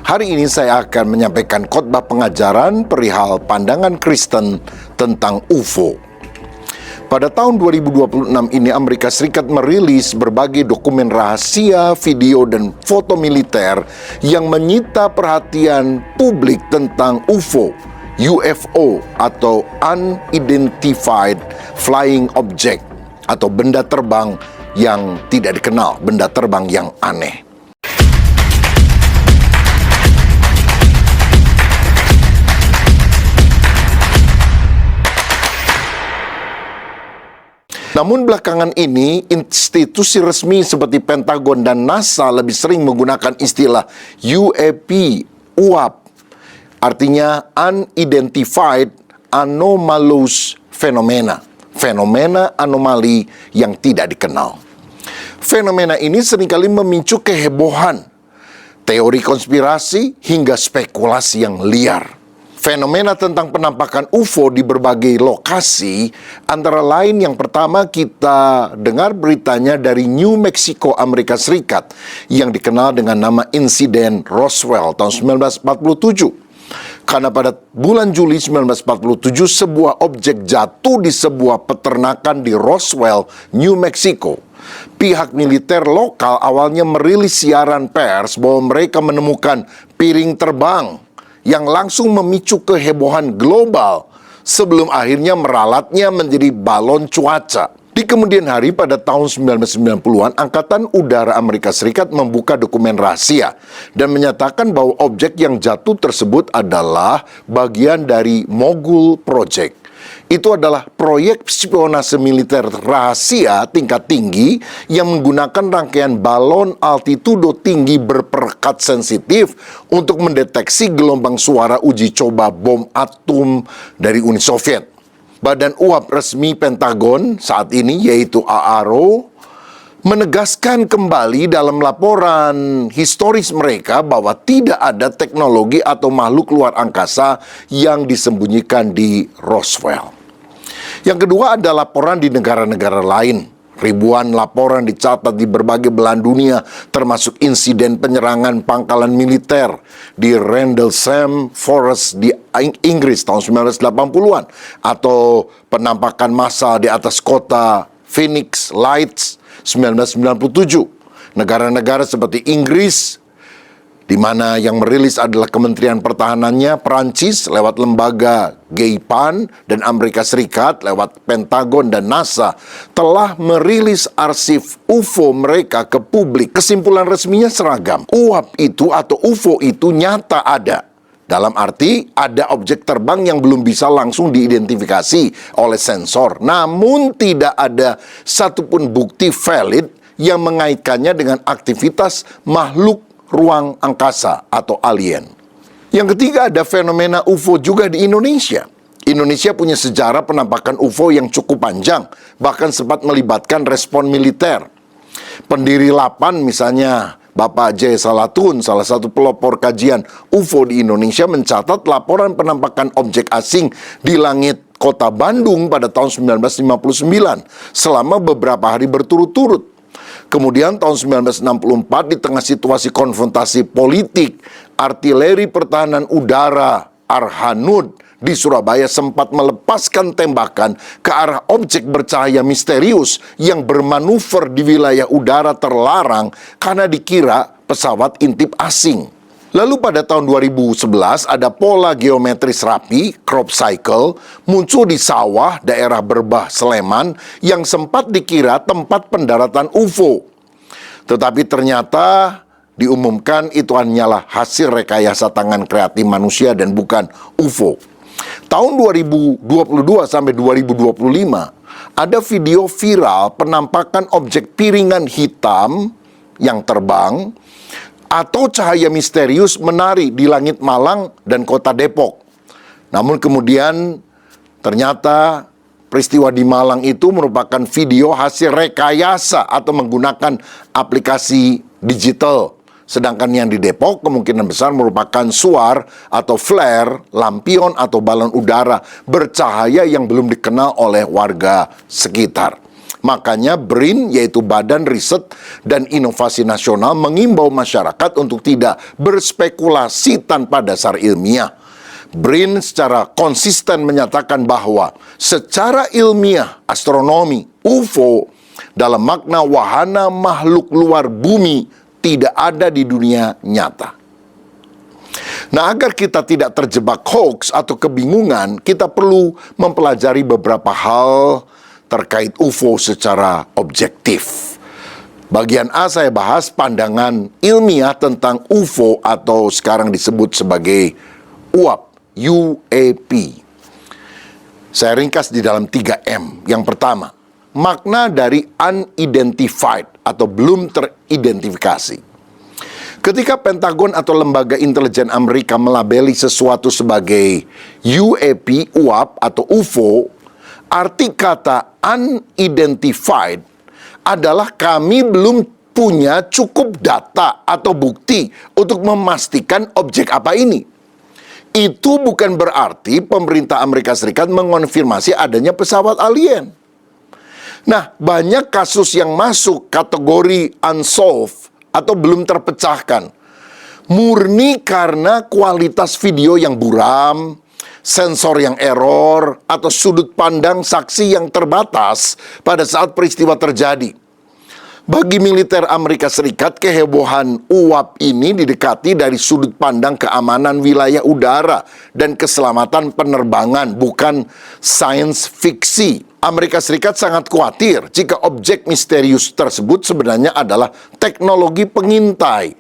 Hari ini saya akan menyampaikan khotbah pengajaran perihal pandangan Kristen tentang UFO. Pada tahun 2026 ini Amerika Serikat merilis berbagai dokumen rahasia, video, dan foto militer yang menyita perhatian publik tentang UFO atau Unidentified Flying Object atau benda terbang yang tidak dikenal, benda terbang yang aneh. Namun belakangan ini, institusi resmi seperti Pentagon dan NASA lebih sering menggunakan istilah UAP, artinya Unidentified Anomalous Phenomena, fenomena anomali yang tidak dikenal. Fenomena ini seringkali memicu kehebohan, teori konspirasi, hingga spekulasi yang liar. Fenomena tentang penampakan UFO di berbagai lokasi, antara lain yang pertama kita dengar beritanya dari New Mexico, Amerika Serikat, yang dikenal dengan nama insiden Roswell tahun 1947. Karena pada bulan Juli 1947 sebuah objek jatuh di sebuah peternakan di Roswell, New Mexico. Pihak militer lokal awalnya merilis siaran pers bahwa mereka menemukan piring terbang yang langsung memicu kehebohan global sebelum akhirnya meralatnya menjadi balon cuaca. Di kemudian hari pada tahun 1990-an, Angkatan Udara Amerika Serikat membuka dokumen rahasia dan menyatakan bahwa objek yang jatuh tersebut adalah bagian dari Mogul Project. Itu adalah proyek spionase militer rahasia tingkat tinggi yang menggunakan rangkaian balon altitudo tinggi berperekat sensitif untuk mendeteksi gelombang suara uji coba bom atom dari Uni Soviet. Badan UAP resmi Pentagon saat ini, yaitu AARO, menegaskan kembali dalam laporan historis mereka bahwa tidak ada teknologi atau makhluk luar angkasa yang disembunyikan di Roswell. Yang kedua ada laporan di negara-negara lain. Ribuan laporan dicatat di berbagai belahan dunia, termasuk insiden penyerangan pangkalan militer di Rendlesham Forest di Inggris tahun 1980-an, atau penampakan massal di atas kota Phoenix Lights 1997. Negara-negara seperti Inggris, di mana yang merilis adalah Kementerian Pertahanannya, Perancis lewat lembaga GEIPAN, dan Amerika Serikat lewat Pentagon dan NASA, telah merilis arsip UFO mereka ke publik. Kesimpulan resminya seragam. UAP itu atau UFO itu nyata ada. Dalam arti ada objek terbang yang belum bisa langsung diidentifikasi oleh sensor. Namun tidak ada satupun bukti valid yang mengaitkannya dengan aktivitas makhluk ruang angkasa atau alien. Yang ketiga ada fenomena UFO juga di Indonesia. Indonesia punya sejarah penampakan UFO yang cukup panjang, bahkan sempat melibatkan respon militer. Pendiri LAPAN misalnya, Bapak J. Salatun, salah satu pelopor kajian UFO di Indonesia, mencatat laporan penampakan objek asing di langit kota Bandung pada tahun 1959 selama beberapa hari berturut-turut. Kemudian tahun 1964 di tengah situasi konfrontasi politik, artileri pertahanan udara Arhanud di Surabaya sempat melepaskan tembakan ke arah objek bercahaya misterius yang bermanuver di wilayah udara terlarang karena dikira pesawat intip asing. Lalu pada tahun 2011 ada pola geometris rapi, crop cycle, muncul di sawah daerah Berbah, Sleman yang sempat dikira tempat pendaratan UFO. Tetapi ternyata diumumkan itu hanyalah hasil rekayasa tangan kreatif manusia dan bukan UFO. Tahun 2022 sampai 2025 ada video viral penampakan objek piringan hitam yang terbang atau cahaya misterius menari di langit Malang dan kota Depok. Namun kemudian ternyata peristiwa di Malang itu merupakan video hasil rekayasa atau menggunakan aplikasi digital. Sedangkan yang di Depok kemungkinan besar merupakan suar atau flare, lampion atau balon udara bercahaya yang belum dikenal oleh warga sekitar. Makanya BRIN, yaitu Badan Riset dan Inovasi Nasional, mengimbau masyarakat untuk tidak berspekulasi tanpa dasar ilmiah. BRIN secara konsisten menyatakan bahwa secara ilmiah astronomi, UFO, dalam makna wahana makhluk luar bumi, tidak ada di dunia nyata. Nah, agar kita tidak terjebak hoax atau kebingungan, kita perlu mempelajari beberapa hal terkait UFO secara objektif. Bagian A saya bahas pandangan ilmiah tentang UFO atau sekarang disebut sebagai UAP, UAP. Saya ringkas di dalam 3M. Yang pertama, makna dari unidentified atau belum teridentifikasi. Ketika Pentagon atau lembaga intelijen Amerika melabeli sesuatu sebagai UAP, UAP atau UFO, arti kata unidentified adalah kami belum punya cukup data atau bukti untuk memastikan objek apa ini. Itu bukan berarti pemerintah Amerika Serikat mengonfirmasi adanya pesawat alien. Nah, banyak kasus yang masuk kategori unsolved atau belum terpecahkan, murni karena kualitas video yang buram, sensor yang error, atau sudut pandang saksi yang terbatas pada saat peristiwa terjadi. Bagi militer Amerika Serikat, kehebohan UAP ini didekati dari sudut pandang keamanan wilayah udara dan keselamatan penerbangan, bukan sains fiksi. Amerika Serikat sangat khawatir jika objek misterius tersebut sebenarnya adalah teknologi pengintai.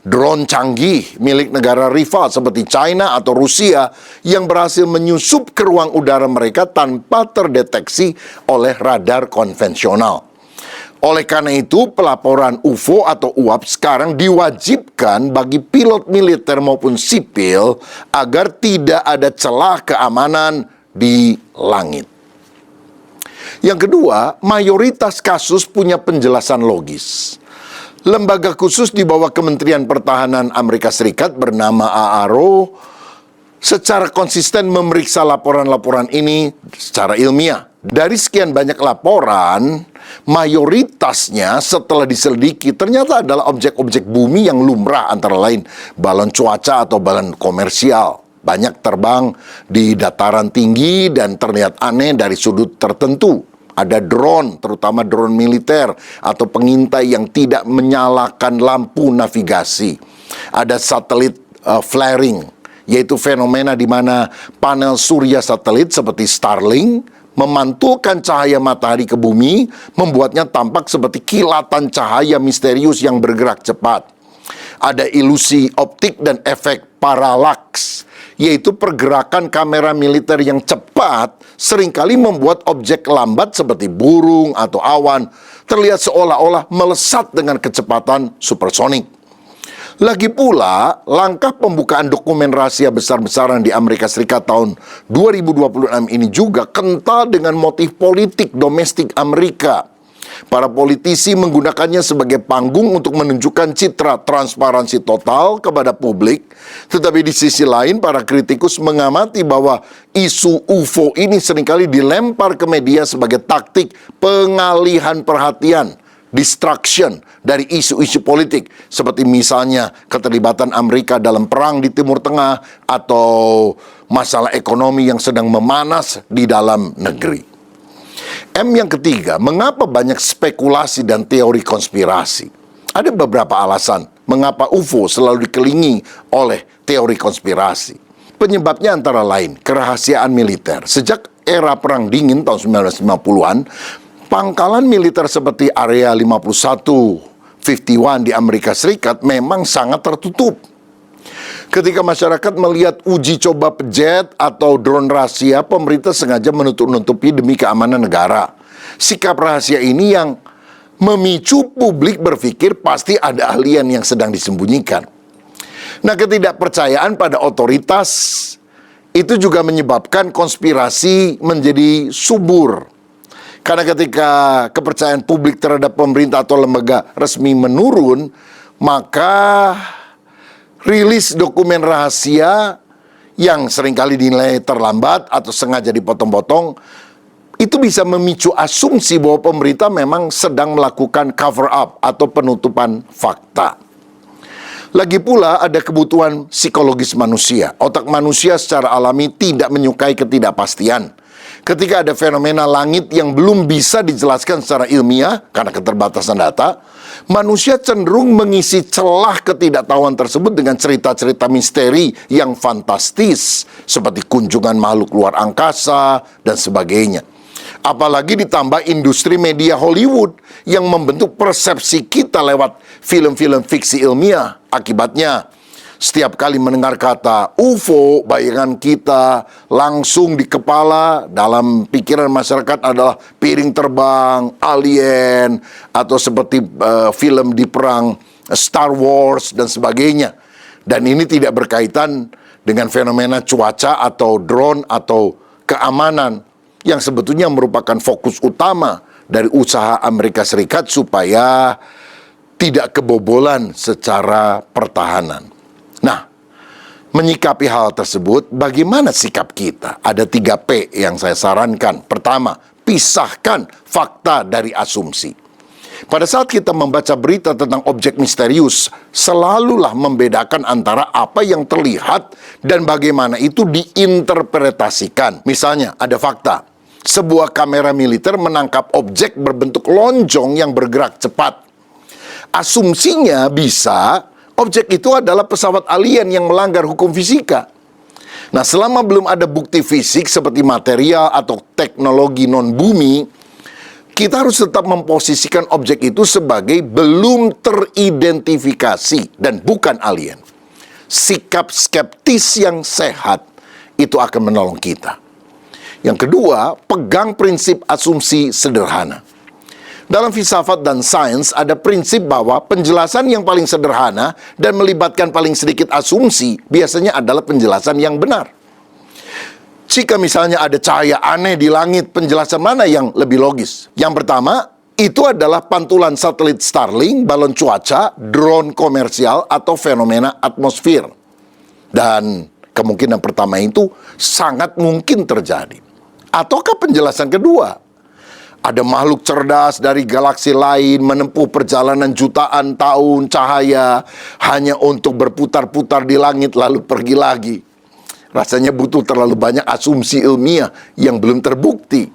Drone canggih milik negara rival seperti China atau Rusia yang berhasil menyusup ke ruang udara mereka tanpa terdeteksi oleh radar konvensional. Oleh karena itu, pelaporan UFO atau UAP sekarang diwajibkan bagi pilot militer maupun sipil agar tidak ada celah keamanan di langit. Yang kedua, mayoritas kasus punya penjelasan logis. Lembaga khusus di bawah Kementerian Pertahanan Amerika Serikat bernama AARO secara konsisten memeriksa laporan-laporan ini secara ilmiah. Dari sekian banyak laporan, mayoritasnya setelah diselidiki ternyata adalah objek-objek bumi yang lumrah, antara lain balon cuaca atau balon komersial. Banyak terbang di dataran tinggi dan terlihat aneh dari sudut tertentu. Ada drone, terutama drone militer atau pengintai yang tidak menyalakan lampu navigasi. Ada satelit flaring, yaitu fenomena di mana panel surya satelit seperti Starlink memantulkan cahaya matahari ke bumi, membuatnya tampak seperti kilatan cahaya misterius yang bergerak cepat. Ada ilusi optik dan efek paralaks, yaitu pergerakan kamera militer yang cepat seringkali membuat objek lambat seperti burung atau awan terlihat seolah-olah melesat dengan kecepatan supersonik. Lagi pula, langkah pembukaan dokumen rahasia besar-besaran di Amerika Serikat tahun 2026 ini juga kental dengan motif politik domestik Amerika. Para politisi menggunakannya sebagai panggung untuk menunjukkan citra transparansi total kepada publik. Tetapi di sisi lain, para kritikus mengamati bahwa isu UFO ini seringkali dilempar ke media sebagai taktik pengalihan perhatian, distraction dari isu-isu politik, seperti misalnya keterlibatan Amerika dalam perang di Timur Tengah atau masalah ekonomi yang sedang memanas di dalam negeri. M yang ketiga, mengapa banyak spekulasi dan teori konspirasi? Ada beberapa alasan mengapa UFO selalu dikelilingi oleh teori konspirasi. Penyebabnya antara lain kerahasiaan militer. Sejak era Perang Dingin tahun 1950-an, pangkalan militer seperti Area 51 di Amerika Serikat memang sangat tertutup. Ketika masyarakat melihat uji coba jet atau drone rahasia, pemerintah sengaja menutup-nutupi demi keamanan negara. Sikap rahasia ini yang memicu publik berpikir pasti ada alien yang sedang disembunyikan. Nah, ketidakpercayaan pada otoritas itu juga menyebabkan konspirasi menjadi subur. Karena ketika kepercayaan publik terhadap pemerintah atau lembaga resmi menurun, maka rilis dokumen rahasia yang seringkali dinilai terlambat atau sengaja dipotong-potong, itu bisa memicu asumsi bahwa pemerintah memang sedang melakukan cover up atau penutupan fakta. Lagi pula ada kebutuhan psikologis manusia. Otak manusia secara alami tidak menyukai ketidakpastian. Ketika ada fenomena langit yang belum bisa dijelaskan secara ilmiah karena keterbatasan data, manusia cenderung mengisi celah ketidaktahuan tersebut dengan cerita-cerita misteri yang fantastis, seperti kunjungan makhluk luar angkasa dan sebagainya. Apalagi ditambah industri media Hollywood yang membentuk persepsi kita lewat film-film fiksi ilmiah. Akibatnya, setiap kali mendengar kata UFO, bayangan kita langsung di kepala dalam pikiran masyarakat adalah piring terbang, alien, atau seperti film di perang Star Wars dan sebagainya. Dan ini tidak berkaitan dengan fenomena cuaca atau drone atau keamanan yang sebetulnya merupakan fokus utama dari usaha Amerika Serikat supaya tidak kebobolan secara pertahanan. Nah, menyikapi hal tersebut, bagaimana sikap kita? Ada 3P yang saya sarankan. Pertama, pisahkan fakta dari asumsi. Pada saat kita membaca berita tentang objek misterius, selalulah membedakan antara apa yang terlihat dan bagaimana itu diinterpretasikan. Misalnya, ada fakta. Sebuah kamera militer menangkap objek berbentuk lonjong yang bergerak cepat. Asumsinya bisa objek itu adalah pesawat alien yang melanggar hukum fisika. Nah, selama belum ada bukti fisik seperti material atau teknologi non-bumi, kita harus tetap memposisikan objek itu sebagai belum teridentifikasi dan bukan alien. Sikap skeptis yang sehat itu akan menolong kita. Yang kedua, pegang prinsip asumsi sederhana. Dalam filsafat dan sains ada prinsip bahwa penjelasan yang paling sederhana dan melibatkan paling sedikit asumsi biasanya adalah penjelasan yang benar. Jika misalnya ada cahaya aneh di langit, penjelasan mana yang lebih logis? Yang pertama, itu adalah pantulan satelit Starlink, balon cuaca, drone komersial, atau fenomena atmosfer. Dan kemungkinan pertama itu sangat mungkin terjadi. Ataukah penjelasan kedua? Ada makhluk cerdas dari galaksi lain menempuh perjalanan jutaan tahun cahaya hanya untuk berputar-putar di langit lalu pergi lagi. Rasanya butuh terlalu banyak asumsi ilmiah yang belum terbukti.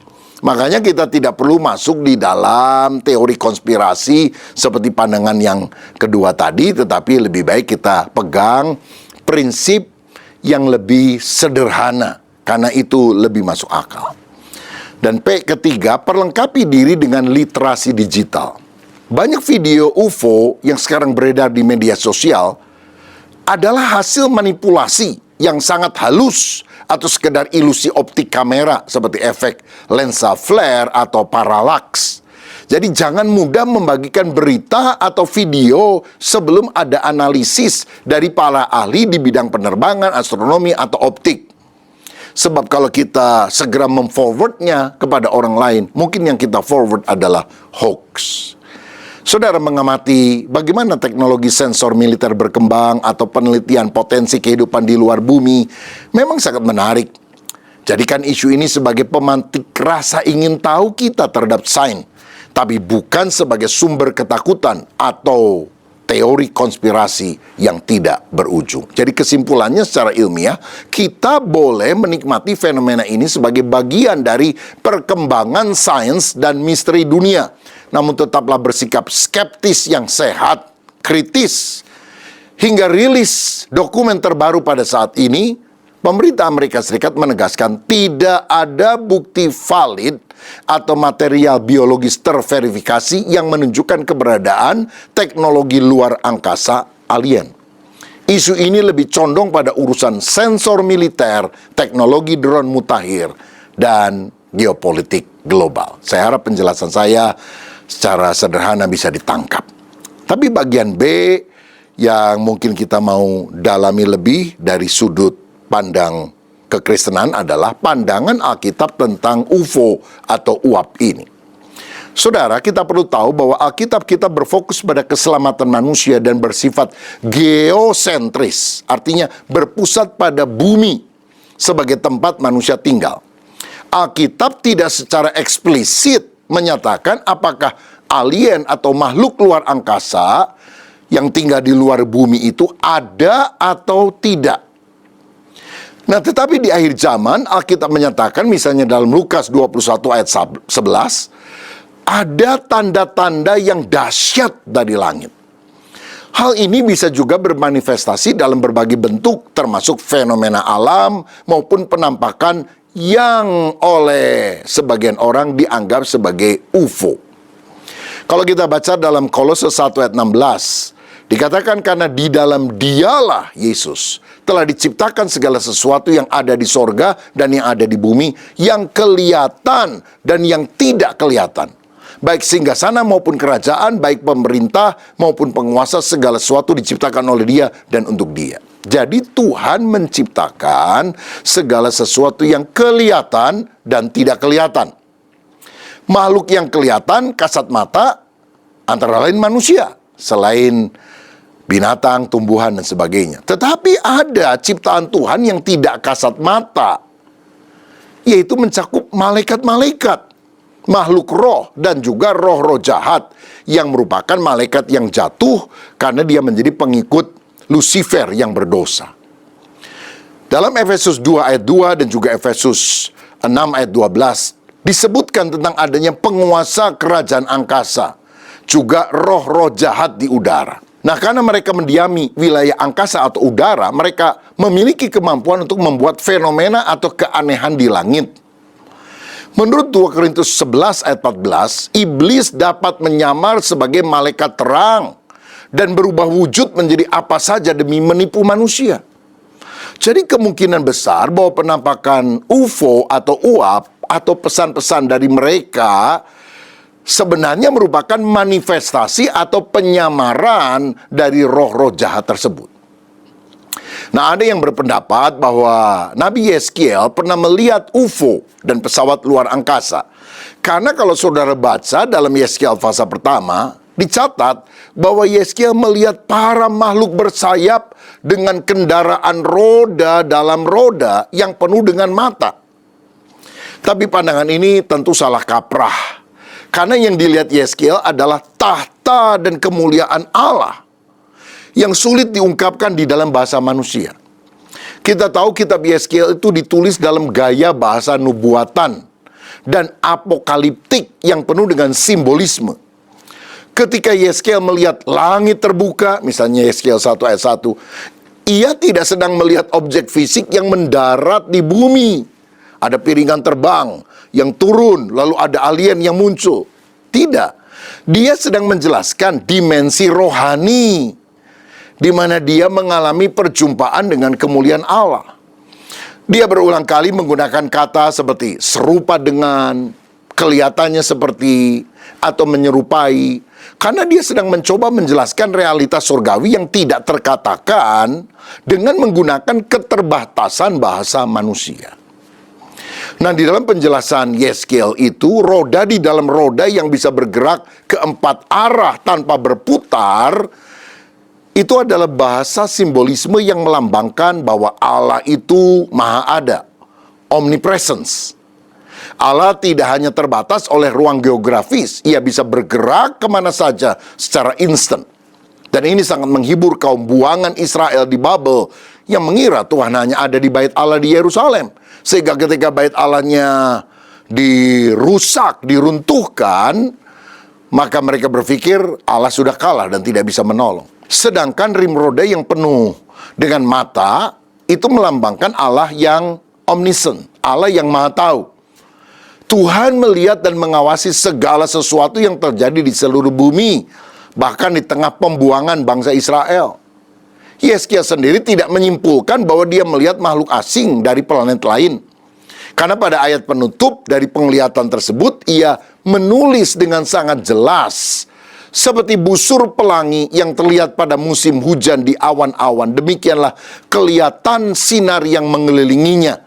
Makanya kita tidak perlu masuk di dalam teori konspirasi seperti pandangan yang kedua tadi, tetapi lebih baik kita pegang prinsip yang lebih sederhana, karena itu lebih masuk akal. Dan P ketiga, perlengkapi diri dengan literasi digital. Banyak video UFO yang sekarang beredar di media sosial adalah hasil manipulasi yang sangat halus atau sekedar ilusi optik kamera seperti efek lensa flare atau parallax. Jadi jangan mudah membagikan berita atau video sebelum ada analisis dari para ahli di bidang penerbangan, astronomi, atau optik. Sebab kalau kita segera memforwardnya kepada orang lain, mungkin yang kita forward adalah hoax. Saudara mengamati bagaimana teknologi sensor militer berkembang atau penelitian potensi kehidupan di luar bumi memang sangat menarik. Jadikan isu ini sebagai pemantik rasa ingin tahu kita terhadap sains, tapi bukan sebagai sumber ketakutan atau teori konspirasi yang tidak berujung. Jadi kesimpulannya secara ilmiah, kita boleh menikmati fenomena ini sebagai bagian dari perkembangan sains dan misteri dunia. Namun tetaplah bersikap skeptis yang sehat, kritis. Hingga rilis dokumen terbaru pada saat ini, pemerintah Amerika Serikat menegaskan tidak ada bukti valid atau material biologis terverifikasi yang menunjukkan keberadaan teknologi luar angkasa alien. Isu ini lebih condong pada urusan sensor militer, teknologi drone mutakhir, dan geopolitik global. Saya harap penjelasan saya secara sederhana bisa ditangkap. Tapi bagian B yang mungkin kita mau dalami lebih dari sudut pandang kekristenan adalah pandangan Alkitab tentang UFO atau uap ini. Saudara, kita perlu tahu bahwa Alkitab kita berfokus pada keselamatan manusia dan bersifat geosentris, artinya berpusat pada bumi sebagai tempat manusia tinggal. Alkitab tidak secara eksplisit menyatakan apakah alien atau makhluk luar angkasa yang tinggal di luar bumi itu ada atau tidak. Nah, tetapi di akhir zaman Alkitab menyatakan, misalnya dalam Lukas 21 ayat 11, ada tanda-tanda yang dahsyat dari langit. Hal ini bisa juga bermanifestasi dalam berbagai bentuk, termasuk fenomena alam maupun penampakan yang oleh sebagian orang dianggap sebagai UFO. Kalau kita baca dalam Kolose 1 ayat 16, dikatakan karena di dalam Dialah Yesus telah diciptakan segala sesuatu yang ada di sorga dan yang ada di bumi, yang kelihatan dan yang tidak kelihatan. Baik singgasana maupun kerajaan, baik pemerintah maupun penguasa, segala sesuatu diciptakan oleh Dia dan untuk Dia. Jadi Tuhan menciptakan segala sesuatu yang kelihatan dan tidak kelihatan. Makhluk yang kelihatan kasat mata antara lain manusia, selain binatang, tumbuhan, dan sebagainya. Tetapi ada ciptaan Tuhan yang tidak kasat mata, yaitu mencakup malaikat-malaikat, makhluk roh, dan juga roh-roh jahat, yang merupakan malaikat yang jatuh karena dia menjadi pengikut Lucifer yang berdosa. Dalam Efesus 2 ayat 2 dan juga Efesus 6 ayat 12, disebutkan tentang adanya penguasa kerajaan angkasa, juga roh-roh jahat di udara. Nah, karena mereka mendiami wilayah angkasa atau udara, mereka memiliki kemampuan untuk membuat fenomena atau keanehan di langit. Menurut 2 Korintus 11 ayat 14, iblis dapat menyamar sebagai malaikat terang dan berubah wujud menjadi apa saja demi menipu manusia. Jadi kemungkinan besar bahwa penampakan UFO atau uap atau pesan-pesan dari mereka sebenarnya merupakan manifestasi atau penyamaran dari roh-roh jahat tersebut. Nah, ada yang berpendapat bahwa Nabi Yeskiel pernah melihat UFO dan pesawat luar angkasa. Karena kalau saudara baca dalam Yeskiel pasal pertama, dicatat bahwa Yeskiel melihat para makhluk bersayap dengan kendaraan roda dalam roda yang penuh dengan mata. Tapi pandangan ini tentu salah kaprah. Karena yang dilihat Yeskiel adalah tahta dan kemuliaan Allah yang sulit diungkapkan di dalam bahasa manusia. Kita tahu kitab Yeskiel itu ditulis dalam gaya bahasa nubuatan dan apokaliptik yang penuh dengan simbolisme. Ketika Yeskiel melihat langit terbuka, misalnya Yeskiel 1 ayat 1, ia tidak sedang melihat objek fisik yang mendarat di bumi. Ada piringan terbang yang turun, lalu ada alien yang muncul. Tidak. Dia sedang menjelaskan dimensi rohani, di mana dia mengalami perjumpaan dengan kemuliaan Allah. Dia berulang kali menggunakan kata seperti serupa dengan, kelihatannya seperti, atau menyerupai, karena dia sedang mencoba menjelaskan realitas surgawi yang tidak terkatakan dengan menggunakan keterbatasan bahasa manusia. Nah, di dalam penjelasan Yeskiel itu, roda di dalam roda yang bisa bergerak ke 4 arah tanpa berputar, itu adalah bahasa simbolisme yang melambangkan bahwa Allah itu maha ada, omnipresence. Allah tidak hanya terbatas oleh ruang geografis, ia bisa bergerak kemana saja secara instan. Dan ini sangat menghibur kaum buangan Israel di Babel yang mengira Tuhan hanya ada di bait Allah di Yerusalem. Sehingga ketika bait Allahnya dirusak, diruntuhkan, maka mereka berpikir Allah sudah kalah dan tidak bisa menolong. Sedangkan rim roda yang penuh dengan mata itu melambangkan Allah yang omniscient, Allah yang maha tahu. Tuhan melihat dan mengawasi segala sesuatu yang terjadi di seluruh bumi, bahkan di tengah pembuangan bangsa Israel. Yeskiel sendiri tidak menyimpulkan bahwa dia melihat makhluk asing dari planet lain. Karena pada ayat penutup dari penglihatan tersebut, ia menulis dengan sangat jelas, seperti busur pelangi yang terlihat pada musim hujan di awan-awan, demikianlah kelihatan sinar yang mengelilinginya.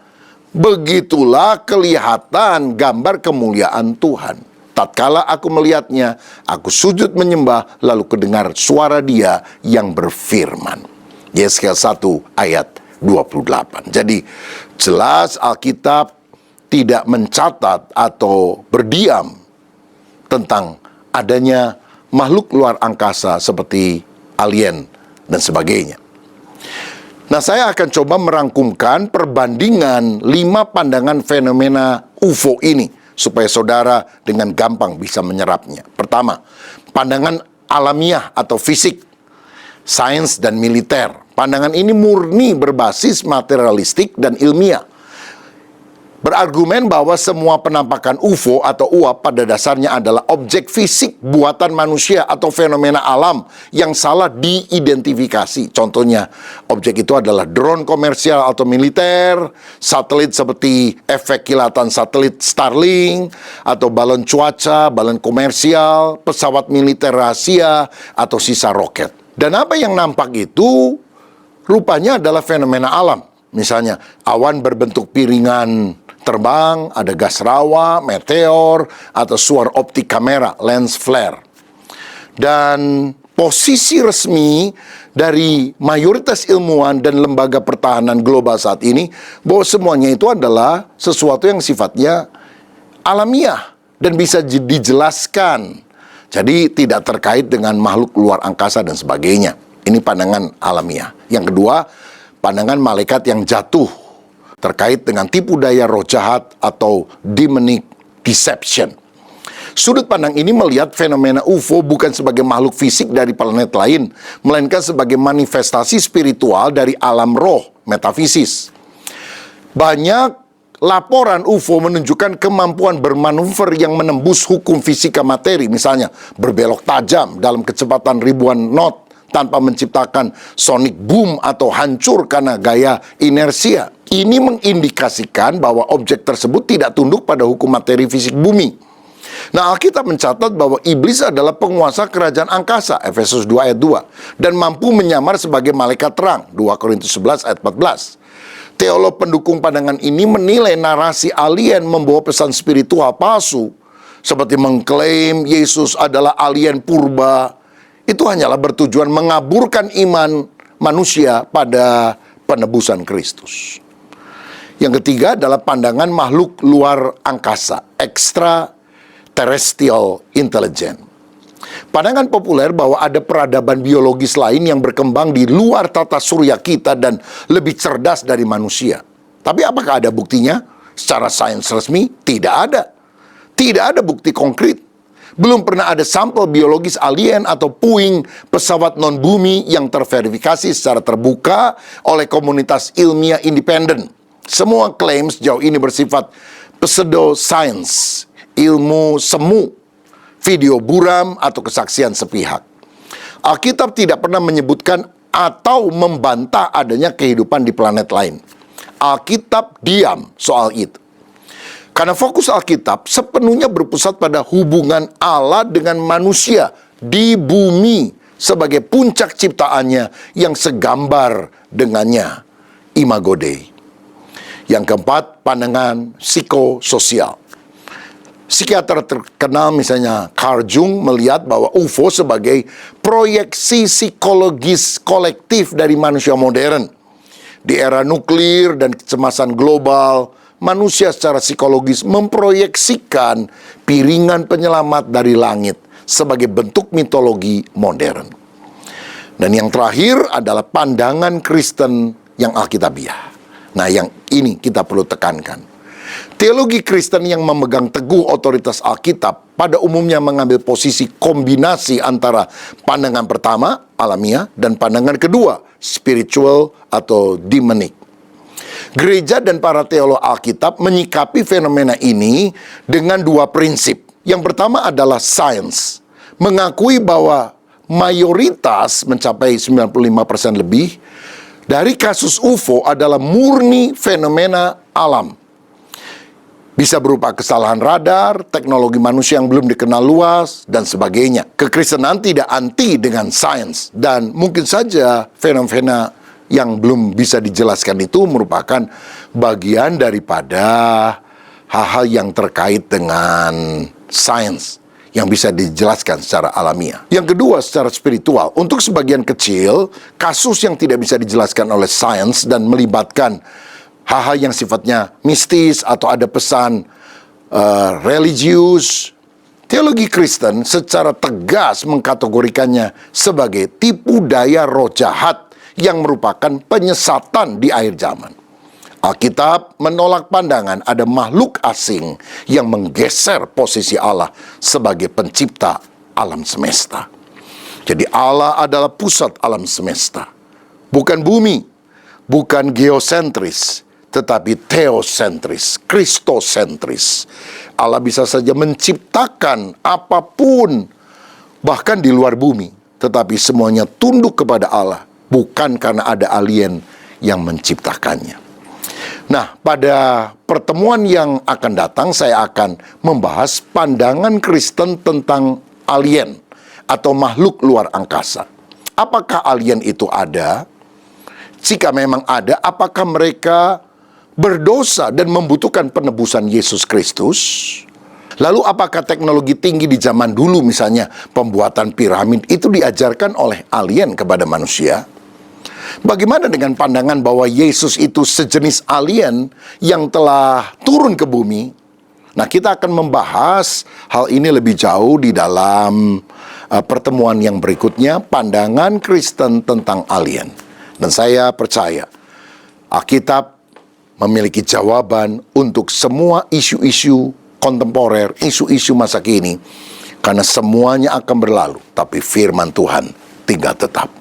Begitulah kelihatan gambar kemuliaan Tuhan. Tatkala aku melihatnya, aku sujud menyembah, lalu kedengar suara Dia yang berfirman. Yeskiel 1 ayat 28. Jadi jelas Alkitab tidak mencatat atau berdiam tentang adanya makhluk luar angkasa seperti alien dan sebagainya. Nah, saya akan coba merangkumkan perbandingan 5 pandangan fenomena UFO ini supaya saudara dengan gampang bisa menyerapnya. Pertama, pandangan alamiah atau fisik, sains dan militer. Pandangan ini murni berbasis materialistik dan ilmiah. Berargumen bahwa semua penampakan UFO atau UAP pada dasarnya adalah objek fisik buatan manusia atau fenomena alam yang salah diidentifikasi. Contohnya, objek itu adalah drone komersial atau militer, satelit seperti efek kilatan satelit Starlink, atau balon cuaca, balon komersial, pesawat militer rahasia, atau sisa roket. Dan apa yang nampak itu rupanya adalah fenomena alam. Misalnya, awan berbentuk piringan terbang, ada gas rawa, meteor, atau suar optik kamera, lens flare. Dan posisi resmi dari mayoritas ilmuwan dan lembaga pertahanan global saat ini, bahwa semuanya itu adalah sesuatu yang sifatnya alamiah dan bisa dijelaskan. Jadi tidak terkait dengan makhluk luar angkasa dan sebagainya. Ini pandangan alamiah. Yang kedua, pandangan malaikat yang jatuh terkait dengan tipu daya roh jahat atau demonic deception. Sudut pandang ini melihat fenomena UFO bukan sebagai makhluk fisik dari planet lain, melainkan sebagai manifestasi spiritual dari alam roh, metafisis. Banyak laporan UFO menunjukkan kemampuan bermanuver yang menembus hukum fisika materi, misalnya berbelok tajam dalam kecepatan ribuan knot tanpa menciptakan sonic boom atau hancur karena gaya inersia. Ini mengindikasikan bahwa objek tersebut tidak tunduk pada hukum materi fisik bumi. Nah, Alkitab mencatat bahwa iblis adalah penguasa kerajaan angkasa, Efesus 2 ayat 2, dan mampu menyamar sebagai malaikat terang, 2 Korintus 11 ayat 14. Teolog pendukung pandangan ini menilai narasi alien membawa pesan spiritual palsu, seperti mengklaim Yesus adalah alien purba. Itu hanyalah bertujuan mengaburkan iman manusia pada penebusan Kristus. Yang ketiga adalah pandangan makhluk luar angkasa, extraterrestrial intelligence. Pandangan populer bahwa ada peradaban biologis lain yang berkembang di luar tata surya kita dan lebih cerdas dari manusia. Tapi apakah ada buktinya? Secara sains resmi, tidak ada. Tidak ada bukti konkret. Belum pernah ada sampel biologis alien atau puing pesawat non-bumi yang terverifikasi secara terbuka oleh komunitas ilmiah independen. Semua klaim sejauh ini bersifat pseudo-science, ilmu semu, video buram, atau kesaksian sepihak. Alkitab tidak pernah menyebutkan atau membantah adanya kehidupan di planet lain. Alkitab diam soal itu. Karena fokus Alkitab sepenuhnya berpusat pada hubungan Allah dengan manusia di bumi sebagai puncak ciptaannya yang segambar dengannya, Imago Dei. Yang keempat, pandangan psikososial. Psikiater terkenal misalnya Carl Jung melihat bahwa UFO sebagai proyeksi psikologis kolektif dari manusia modern. Di era nuklir dan kecemasan global, manusia secara psikologis memproyeksikan piringan penyelamat dari langit sebagai bentuk mitologi modern. Dan yang terakhir adalah pandangan Kristen yang Alkitabiah. Nah, yang ini kita perlu tekankan. Teologi Kristen yang memegang teguh otoritas Alkitab pada umumnya mengambil posisi kombinasi antara pandangan pertama, alamiah, dan pandangan kedua, spiritual atau demonic. Gereja dan para teolog Alkitab menyikapi fenomena ini dengan dua prinsip. Yang pertama adalah sains, mengakui bahwa mayoritas mencapai 95% lebih dari kasus UFO adalah murni fenomena alam. Bisa berupa kesalahan radar, teknologi manusia yang belum dikenal luas, dan sebagainya. Kekristenan tidak anti dengan sains, dan mungkin saja fenomena yang belum bisa dijelaskan itu merupakan bagian daripada hal-hal yang terkait dengan sains yang bisa dijelaskan secara alamiah. Yang kedua, secara spiritual. Untuk sebagian kecil, kasus yang tidak bisa dijelaskan oleh sains dan melibatkan hal-hal yang sifatnya mistis atau ada pesan religius. Teologi Kristen secara tegas mengkategorikannya sebagai tipu daya roh jahat yang merupakan penyesatan di akhir zaman. Alkitab menolak pandangan ada makhluk asing yang menggeser posisi Allah sebagai pencipta alam semesta. Jadi Allah adalah pusat alam semesta. Bukan bumi, bukan geosentris, tetapi teosentris, kristosentris. Allah bisa saja menciptakan apapun, bahkan di luar bumi, tetapi semuanya tunduk kepada Allah, bukan karena ada alien yang menciptakannya. Nah, pada pertemuan yang akan datang, saya akan membahas pandangan Kristen tentang alien atau makhluk luar angkasa. Apakah alien itu ada? Jika memang ada, apakah mereka berdosa dan membutuhkan penebusan Yesus Kristus? Lalu apakah teknologi tinggi di zaman dulu, misalnya pembuatan piramid, itu diajarkan oleh alien kepada manusia? Bagaimana dengan pandangan bahwa Yesus itu sejenis alien yang telah turun ke bumi? Nah, kita akan membahas hal ini lebih jauh di dalam pertemuan yang berikutnya, pandangan Kristen tentang alien. Dan saya percaya Alkitab memiliki jawaban untuk semua isu-isu kontemporer, isu-isu masa kini, karena semuanya akan berlalu, tapi firman Tuhan tinggal tetap.